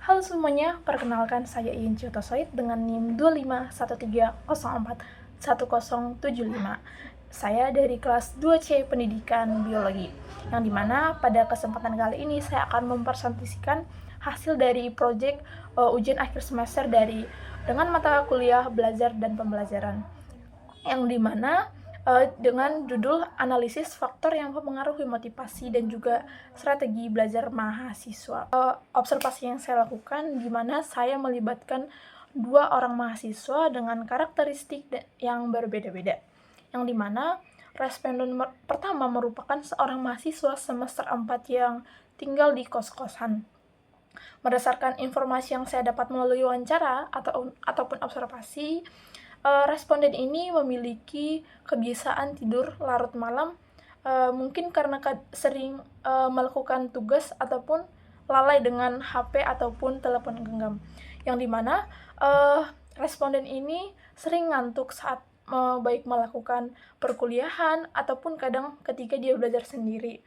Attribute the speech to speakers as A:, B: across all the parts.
A: Halo semuanya, perkenalkan saya Iin Ciotosoid dengan NIM 2513041075. Saya dari kelas 2C Pendidikan Biologi, yang dimana pada kesempatan kali ini saya akan mempresentasikan hasil dari proyek ujian akhir semester dengan mata kuliah belajar dan pembelajaran, yang dimana dengan judul analisis faktor yang mempengaruhi motivasi dan juga strategi belajar mahasiswa. Observasi yang saya lakukan di mana saya melibatkan dua orang mahasiswa dengan karakteristik yang berbeda-beda, yang dimana responden pertama merupakan seorang mahasiswa semester 4 yang tinggal di kos-kosan. Berdasarkan informasi yang saya dapat melalui wawancara ataupun observasi, responden ini memiliki kebiasaan tidur larut malam, mungkin karena sering melakukan tugas ataupun lalai dengan HP ataupun telepon genggam, yang dimana responden ini sering ngantuk saat baik melakukan perkuliahan ataupun kadang ketika dia belajar sendiri,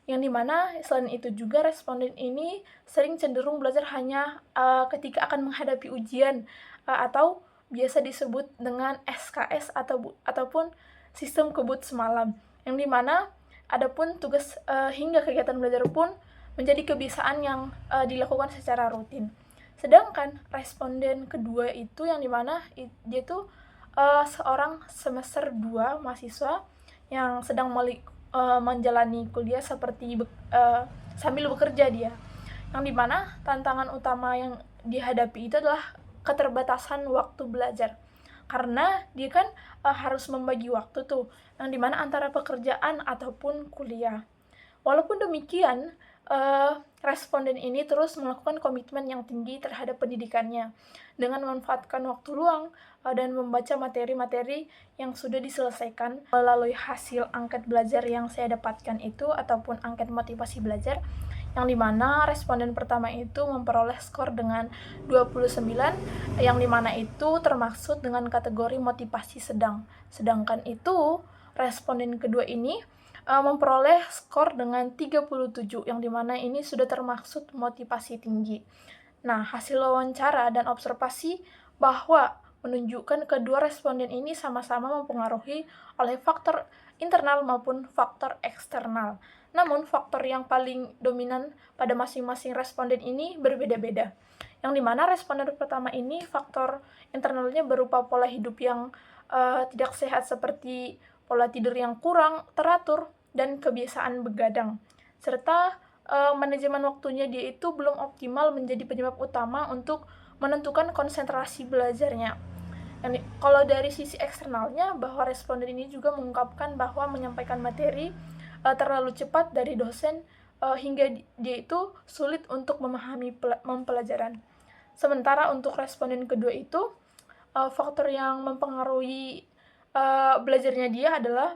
A: yang dimana selain itu juga responden ini sering cenderung belajar hanya ketika akan menghadapi ujian atau biasa disebut dengan SKS ataupun sistem kebut semalam, yang dimana adapun tugas hingga kegiatan belajar pun menjadi kebiasaan yang dilakukan secara rutin. Sedangkan responden kedua itu yang dimana dia tuh seorang semester 2 mahasiswa yang sedang menjalani kuliah seperti sambil bekerja dia, yang dimana tantangan utama yang dihadapi itu adalah keterbatasan waktu belajar, karena dia kan harus membagi waktu tuh, yang dimana antara pekerjaan ataupun kuliah. Walaupun demikian, responden ini terus melakukan komitmen yang tinggi terhadap pendidikannya dengan memanfaatkan waktu luang dan membaca materi-materi yang sudah diselesaikan melalui hasil angket belajar yang saya dapatkan itu ataupun angket motivasi belajar, yang dimana responden pertama itu memperoleh skor dengan 29, yang dimana itu termaksud dengan kategori motivasi sedang. Sedangkan itu responden kedua ini memperoleh skor dengan 37, yang dimana ini sudah termaksud motivasi tinggi. Nah, hasil wawancara dan observasi bahwa menunjukkan kedua responden ini sama-sama mempengaruhi oleh faktor internal maupun faktor eksternal. Namun, faktor yang paling dominan pada masing-masing responden ini berbeda-beda. Yang dimana responden pertama ini faktor internalnya berupa pola hidup yang tidak sehat seperti pola tidur yang kurang teratur dan kebiasaan begadang. Serta manajemen waktunya dia itu belum optimal menjadi penyebab utama untuk menentukan konsentrasi belajarnya. Dan kalau dari sisi eksternalnya, bahwa responden ini juga mengungkapkan bahwa menyampaikan materi terlalu cepat dari dosen hingga dia itu sulit untuk memahami pembelajaran. Sementara untuk responden kedua itu, faktor yang mempengaruhi belajarnya dia adalah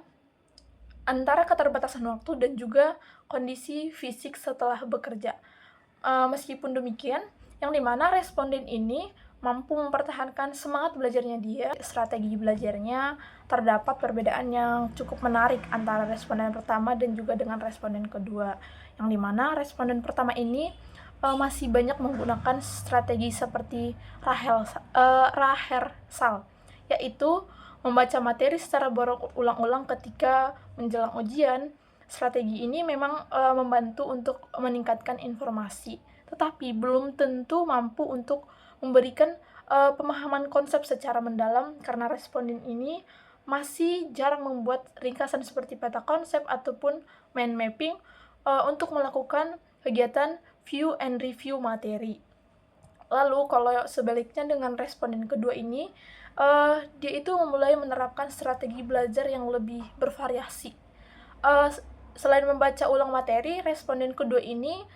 A: antara keterbatasan waktu dan juga kondisi fisik setelah bekerja. Meskipun demikian, yang dimana responden ini mampu mempertahankan semangat belajarnya dia, strategi belajarnya terdapat perbedaan yang cukup menarik antara responden pertama dan juga dengan responden kedua, yang dimana responden pertama ini masih banyak menggunakan strategi seperti Rahersal, yaitu membaca materi secara berulang-ulang ketika menjelang ujian. Strategi ini memang membantu untuk meningkatkan informasi, tetapi belum tentu mampu untuk memberikan pemahaman konsep secara mendalam, karena responden ini masih jarang membuat ringkasan seperti peta konsep ataupun mind mapping untuk melakukan kegiatan view and review materi. Lalu kalau sebaliknya dengan responden kedua ini, dia itu memulai menerapkan strategi belajar yang lebih bervariasi. Selain membaca ulang materi, responden kedua ini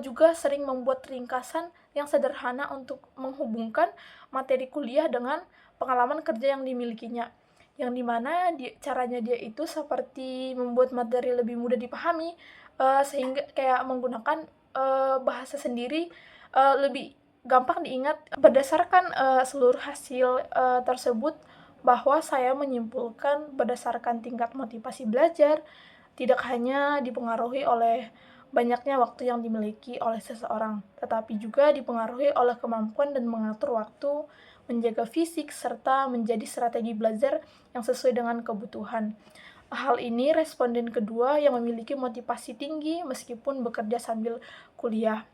A: juga sering membuat ringkasan yang sederhana untuk menghubungkan materi kuliah dengan pengalaman kerja yang dimilikinya, yang dimana caranya dia itu seperti membuat materi lebih mudah dipahami, sehingga kayak menggunakan bahasa sendiri lebih gampang diingat. Berdasarkan seluruh hasil tersebut, bahwa saya menyimpulkan berdasarkan tingkat motivasi belajar tidak hanya dipengaruhi oleh banyaknya waktu yang dimiliki oleh seseorang, tetapi juga dipengaruhi oleh kemampuan dan mengatur waktu, menjaga fisik, serta menjadi strategi belajar yang sesuai dengan kebutuhan. Hal ini responden kedua yang memiliki motivasi tinggi meskipun bekerja sambil kuliah.